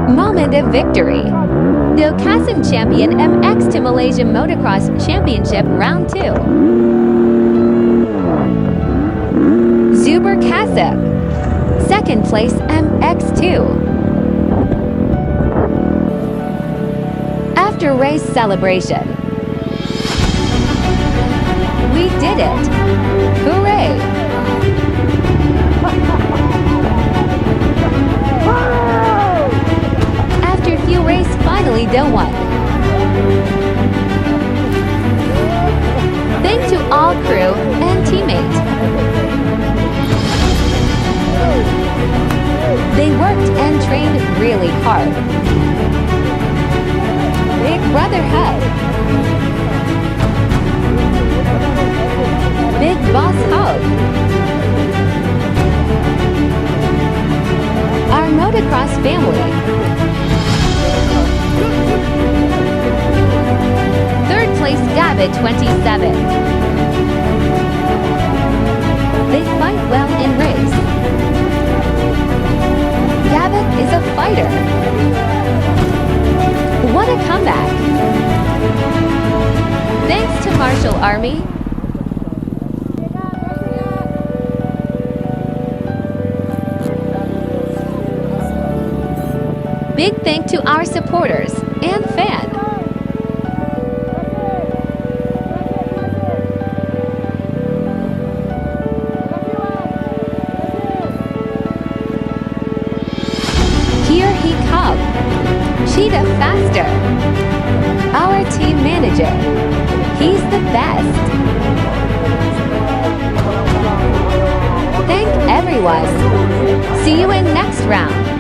Moment of victory. The Qasim champion MX to Malaysia Motocross Championship Round 2. Zuber Qasim. Second place MX2. After race celebration. We did it! Hooray! After few race finally done one. Thank to all crew and teammates. They worked and trained really hard. Big brother hug. Big boss hug. Our motocross family. Third place Gabbett 27. They fight well in race. Gabbett is a fighter. What a comeback! Thanks to Marshall Army. Big thank to our supporters and fans. Here he comes. Cheetah Faster. Our team manager. He's the best. Thank everyone. See you in next round.